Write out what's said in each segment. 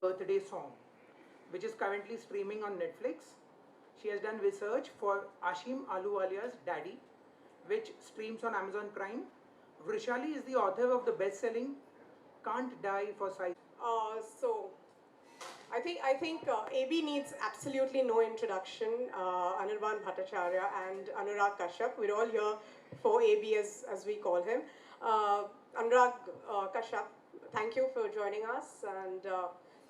Birthday Song, which is currently streaming on Netflix. She has done research for Ashim Aluwalia's Daddy, which streams on Amazon Prime. Vrishali is the author of the best-selling Can't Die for Size. So I think AB needs absolutely no introduction. Anirban Bhattacharya and Anurag Kashyap. We're all here for AB as we call him. Anurag Kashyap, thank you for joining us. And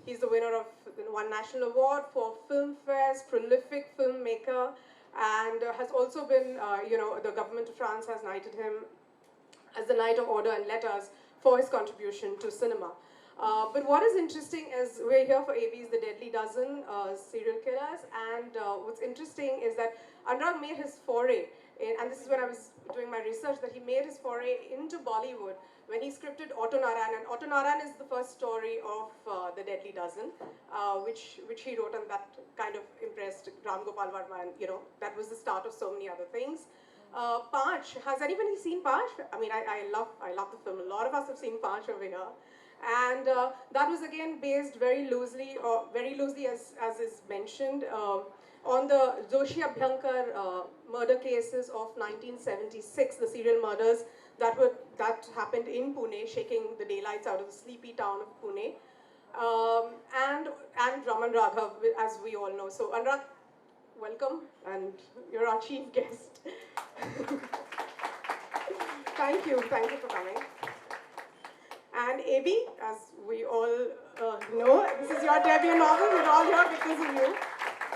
he's the winner of one national award for film fairs, prolific filmmaker, and has also been, the government of France has knighted him as the Knight of Order and Letters for his contribution to cinema. But what is interesting is we're here for AB's The Deadly Dozen, serial killers, and what's interesting is that Anurag made his foray, and this is when I was doing my research, that he made his foray into Bollywood when he scripted Otto Naran, and Otto Naran is the first story of The Deadly Dozen, which he wrote, and that kind of impressed Ram Gopal Varma, and that was the start of so many other things. Panch, has anybody seen Panch? I mean, I love the film. A lot of us have seen Panch over here. And that was again based very loosely as is mentioned, on the Joshi Abhyankar murder cases of 1976, the serial murders that happened in Pune, shaking the daylights out of the sleepy town of Pune, and Raman Raghav, as we all know. So Anurag, welcome, and you're our chief guest. Thank you for coming. And AB, as we all know, this is your debut novel. We're all here because of you.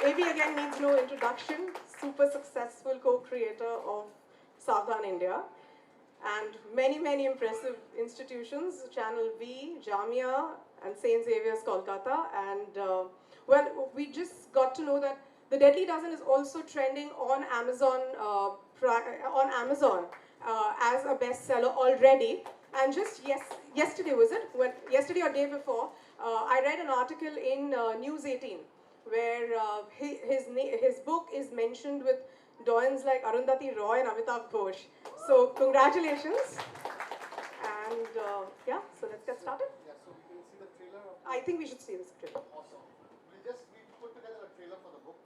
AB again needs no introduction. Super successful co-creator of Savdhan India, and many impressive institutions: Channel V, Jamia, and Saint Xavier's Kolkata. And well, we just got to know that The Deadly Dozen is also trending on Amazon as a bestseller already. And just yesterday was it? Yesterday or day before, I read an article in News 18 where his book is mentioned with doyens like Arundhati Roy and Amitabh Ghosh. So congratulations. And yeah, so let's get started. Yeah, so we can see the trailer. I think we should see this trailer. Awesome. We put together a trailer for the book.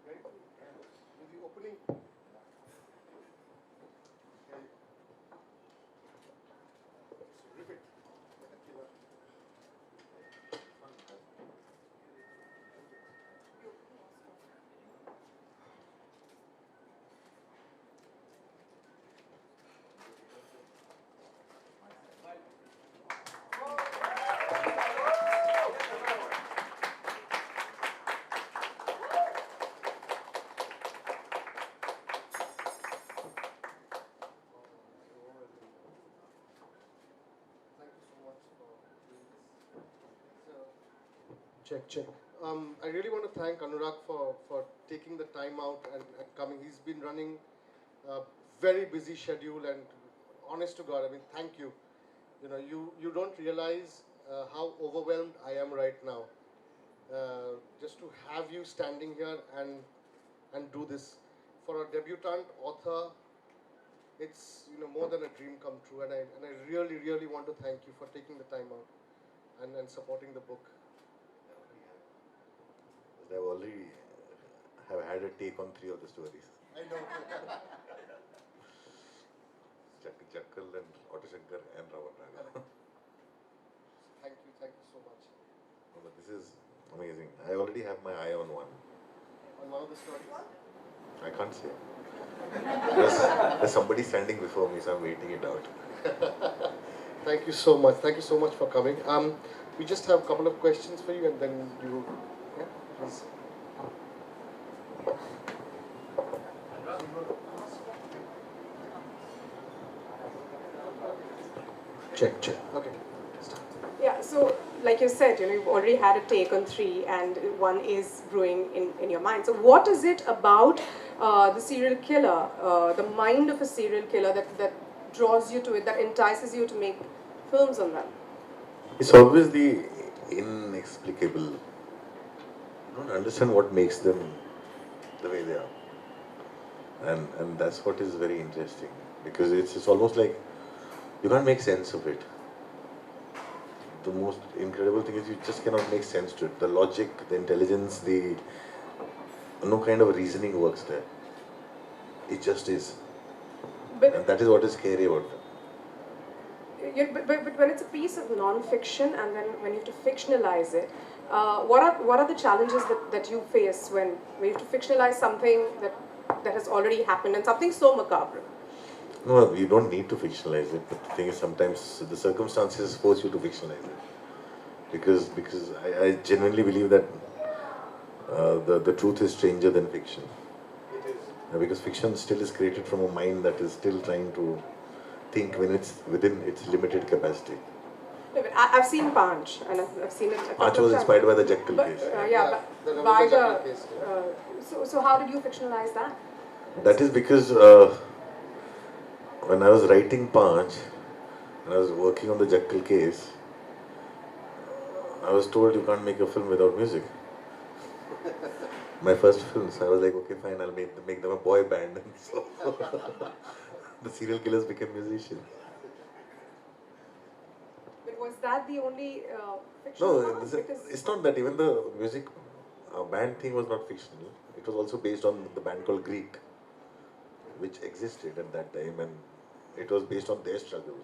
Right? With the opening. Okay. So rip it. Check. I really want to thank Anurag for taking the time out and coming. He's been running a very busy schedule, and honest to God, I mean, thank you. You don't realize how overwhelmed I am right now. Just to have you standing here and do this for a debutant author, it's more than a dream come true, and I really want to thank you for taking the time out and supporting the book. I've already have had a take on 3 of the stories. I know. Jackal and Otto Shankar and Ravan Raga. Thank you so much. No, but this is amazing. I already have my eye on one. On one of the stories? I can't say. There's somebody standing before me, so I'm waiting it out. Thank you so much. Thank you so much for coming. We just have a couple of questions for you, and then you, yeah, please. Check. Okay. Start. Yeah, so like you said, you've already had a take on 3 and one is brewing in your mind. So what is it about the serial killer, the mind of a serial killer that draws you to it, that entices you to make films on them? It's always the inexplicable. You don't understand what makes them the way they are. And that's what is very interesting, because it's almost like you can't make sense of it. The most incredible thing is you just cannot make sense to it. The logic, the intelligence, no kind of reasoning works there. It just is. But, And that is what is scary about it. but when it's a piece of non-fiction and then when you have to fictionalize it, what are the challenges that you face when you have to fictionalize something that has already happened and something so macabre? No, you don't need to fictionalize it. But the thing is, sometimes the circumstances force you to fictionalize it. Because I genuinely believe that the truth is stranger than fiction. It is. Because fiction still is created from a mind that is still trying to think when it's within its limited capacity. No, but I've seen Panch, and I've seen it. Panch was inspired by the Jekyll case. But by Ravinder Jekyll case, so how did you fictionalize that? That is because when I was writing Panch, and I was working on the Jekyll case, I was told you can't make a film without music. My first film, so I was like, okay, fine, I'll make them a boy band. And so the serial killers became musicians. But was that the only fiction? No, it's not that. Even the music band thing was not fictional. It was also based on the band called Greek, which existed at that time, and it was based on their struggle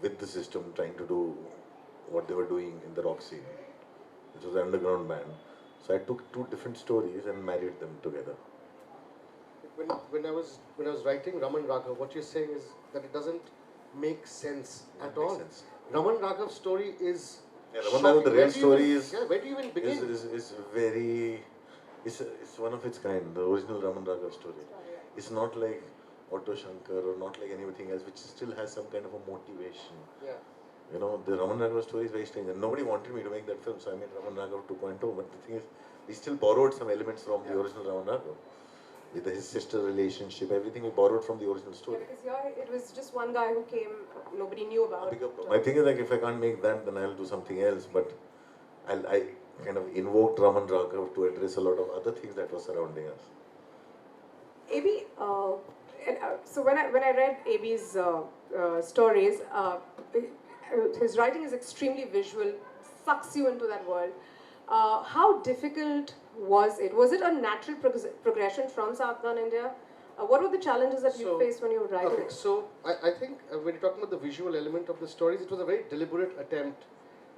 with the system, trying to do what they were doing in the rock scene, which was an underground band. So I took two different stories and married them together. When I was writing Raman Raghav, what you're saying is that it doesn't make sense at all. Sense. Raman Raghav's story is. Yeah, Raman Raghav, the real story is. Yeah, where do you even begin? Is very. It's one of its kind. The original Raman Raghav story. It's not like Otto Shankar or not like anything else, which still has some kind of a motivation. Yeah. You know, the Raman Raghav story is very strange, and nobody wanted me to make that film, so I made Raman Raghav 2.0. But the thing is, we still borrowed some elements from the original Raman Raghav. With his sister relationship, everything we borrowed from the original story. Yeah, because it was just one guy who came, nobody knew about. My thing is like, if I can't make that, then I'll do something else. But I kind of invoked Raman Raghav to address a lot of other things that were surrounding us. AB, so when I read AB's stories, his writing is extremely visual, sucks you into that world. How difficult was it? Was it a natural progression from South India? What were the challenges that you faced when you were writing? Okay, so I think when you're talking about the visual element of the stories, it was a very deliberate attempt.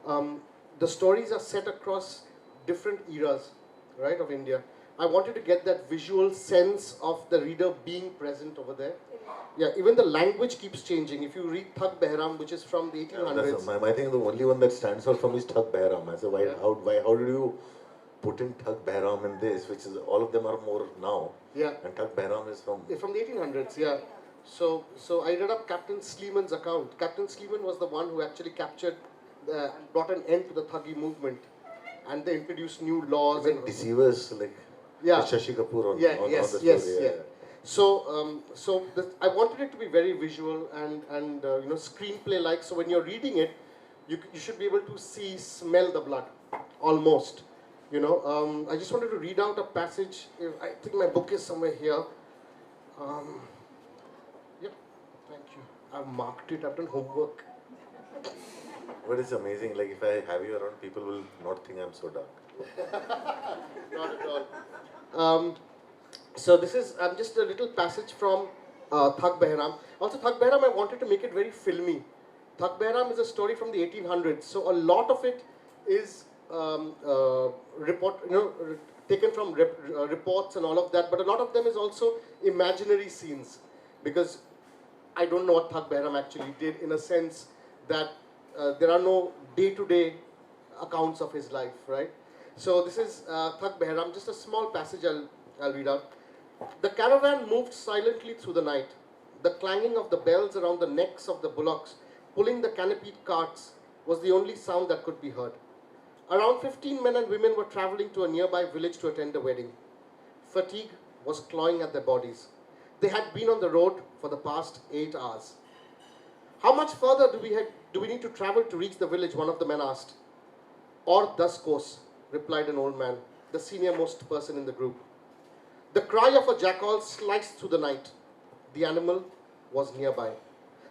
The stories are set across different eras, right, of India. I wanted to get that visual sense of the reader being present over there. Yeah, even the language keeps changing. If you read Thug Behram, which is from the 1800s. I think the only one that stands out for me is Thug Behram. I said, how did you put in Thug Behram in this, which is, all of them are more now. Yeah. And Thug Behram is from the 1800s, yeah. So I read up Captain Sleeman's account. Captain Sleeman was the one who actually brought an end to the Thuggy movement. And they introduced new laws. Even Deceivers, like Shashi Kapoor on the story. Yes. So I wanted it to be very visual and screenplay like. So when you're reading it, you should be able to smell the blood, almost. I just wanted to read out a passage. I think my book is somewhere here. Yep, thank you. I've marked it. I've done homework. But it's amazing. Like, if I have you around, people will not think I'm so dark. Not at all. So this is just a little passage from Thug Behram. Also, Thug Behram, I wanted to make it very filmy. Thug Behram is a story from the 1800s. So a lot of it is taken from reports and all of that. But a lot of them is also imaginary scenes. Because I don't know what Thug Behram actually did, in a sense that there are no day-to-day accounts of his life, right? So this is Thug Behram, just a small passage I'll read out. The caravan moved silently through the night. The clanging of the bells around the necks of the bullocks pulling the canopied carts was the only sound that could be heard. Around 15 men and women were traveling to a nearby village to attend a wedding. Fatigue was clawing at their bodies. They had been on the road for the past 8 hours. How much further do we need to travel to reach the village? One of the men asked. Or 10 kos, replied an old man, the senior-most person in the group. The cry of a jackal sliced through the night. The animal was nearby.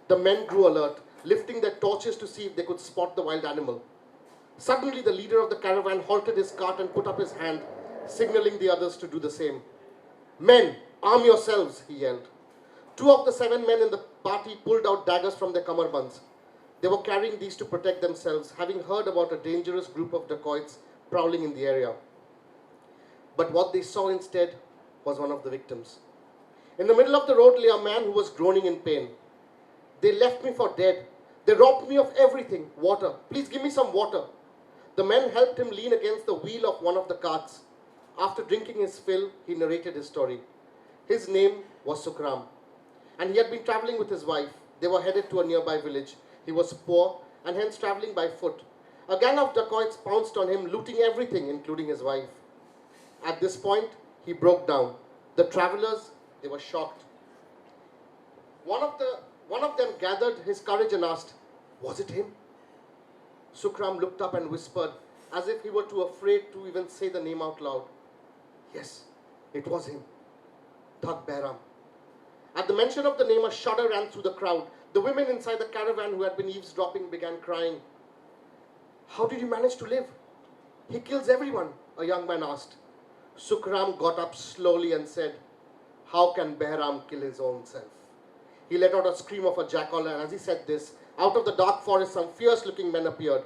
The men grew alert, lifting their torches to see if they could spot the wild animal. Suddenly, the leader of the caravan halted his cart and put up his hand, signaling the others to do the same. Men, arm yourselves, he yelled. 2 of the 7 men in the party pulled out daggers from their kamarbunds. They were carrying these to protect themselves, having heard about a dangerous group of dacoits prowling in the area. But what they saw instead was one of the victims. In the middle of the road lay a man who was groaning in pain. They left me for dead. They robbed me of everything. Water. Please give me some water. The men helped him lean against the wheel of one of the carts. After drinking his fill, he narrated his story. His name was Sukram, and he had been traveling with his wife. They were headed to a nearby village. He was poor and hence traveling by foot. A gang of dacoits pounced on him, looting everything, including his wife. At this point, he broke down. The travelers, they were shocked. One of them gathered his courage and asked, "Was it him?" Sukram looked up and whispered, as if he were too afraid to even say the name out loud. "Yes, it was him. Thug Behram." At the mention of the name, a shudder ran through the crowd. The women inside the caravan who had been eavesdropping began crying. "How did you manage to live?" "He kills everyone," a young man asked. Sukram got up slowly and said, "How can Behram kill his own self?" He let out a scream of a jackal, and as he said this, out of the dark forest some fierce-looking men appeared.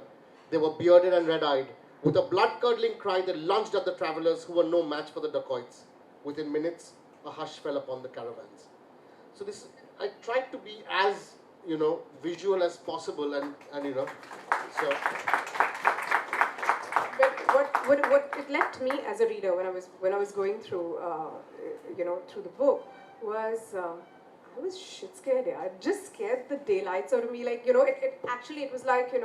They were bearded and red-eyed. With a blood-curdling cry, they lunged at the travelers who were no match for the dacoits. Within minutes, a hush fell upon the caravans. So this, I tried to be as, visual as possible, and so. But what it left me as a reader when I was going through, through the book was. I was shit scared. Yeah. It just scared the daylights out of me. Like, it was like, you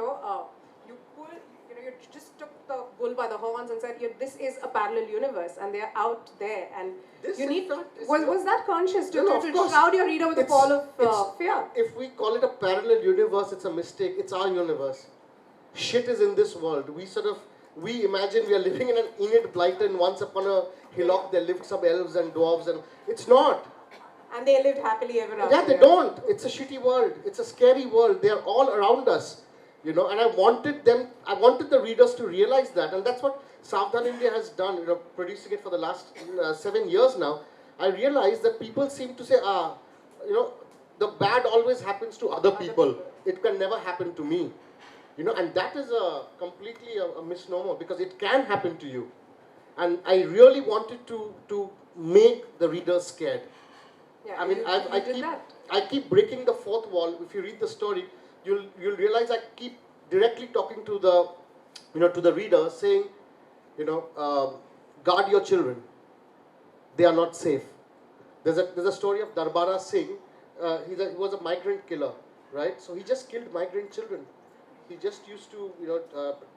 just took the bull by the horns and said, this is a parallel universe and they're out there. And This you need, is was that conscious to course. shroud your reader with a pall of fear? If we call it a parallel universe, it's a mistake. It's our universe. Shit is in this world. We imagine we are living in an Enid Blyton, once upon a hillock there lived some elves and dwarves, and it's not. And they lived happily ever after. Yeah, they don't. It's a shitty world. It's a scary world. They are all around us, and I wanted the readers to realize that, and that's what Savdhan India has done, producing it for the last 7 years now. I realized that people seem to say, the bad always happens to other people. It can never happen to me, and that is completely a misnomer, because it can happen to you. And I really wanted to make the readers scared. Yeah, I mean, I keep breaking the fourth wall. If you read the story, you'll realize I keep directly talking to the reader, saying, guard your children. They are not safe. There's a story of Darbara Singh. He was a migrant killer, right? So he just killed migrant children. He just used to,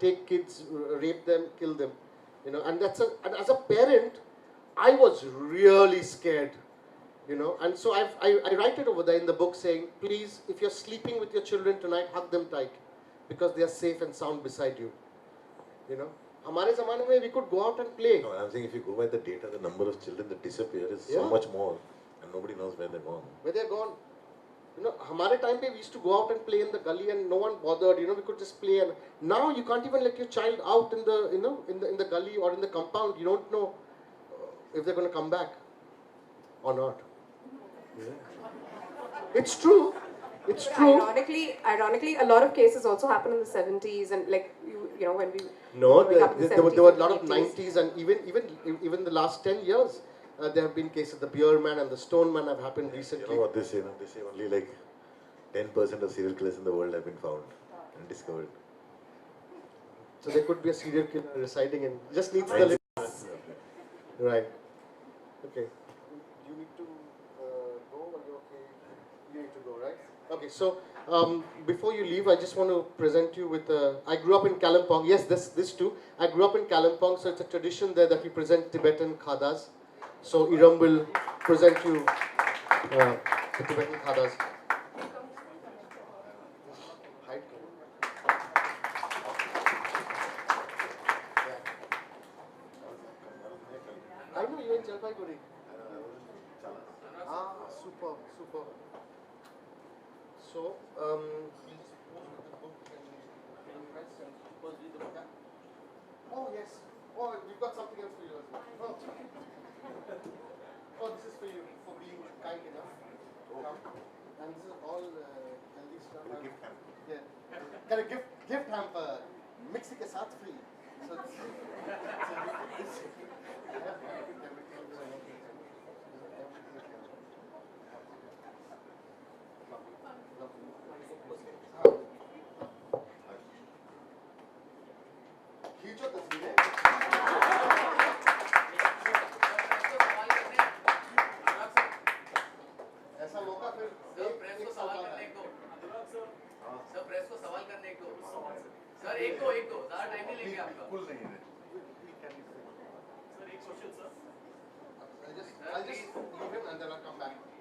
take kids, rape them, kill them, and and as a parent, I was really scared. And so I write it over there in the book saying, please, if you're sleeping with your children tonight, hug them tight, because they are safe and sound beside you. Hamare zamane mein we could go out and play. No, I'm saying if you go by the data, the number of children that disappear is so Yeah. much more, and nobody knows where they're gone. Where they're gone. Hamare time pe we used to go out and play in the gully and no one bothered. We could just play. And now you can't even let your child out in the in the gully or in the compound. You don't know if they're going to come back or not. It's true. It's true. Ironically, a lot of cases also happened in the 70s, and when we There were a lot of 90s, and even the last 10 years, there have been cases. The Beer Man and the Stone Man have happened recently. You know what they say? They say only like 10% of serial killers in the world have been found and discovered. So there could be a serial killer residing in. Just needs the right. Okay. You need to go, or you okay? You need to go, right? Okay. So before you leave, I just want to present you with. I grew up in Kalimpong. Yes, this too. I grew up in Kalimpong, so it's a tradition there that we present Tibetan khadas. So Iram will present you the Tibetan khadas. I know you in Jalpaiguri. Ah, super. So, we'll just pause with the book and press and first read the book. Yeah? Oh, yes. Oh, we've got something else for you as well. Oh, oh this is for you, for being kind enough to come. And this is all healthy stuff. The gift hamper. Yeah. Got a gift hamper. Mixi ke saath free. So, खींचो तस्वीरें ऐसा मौका फिर press को सवाल करने को sir press को सवाल करने को सर एक दो ज़्यादा टाइम नहीं लेंगे आपका बिल्कुल नहीं है सर एक question sir I'll just leave him and then I'll come back.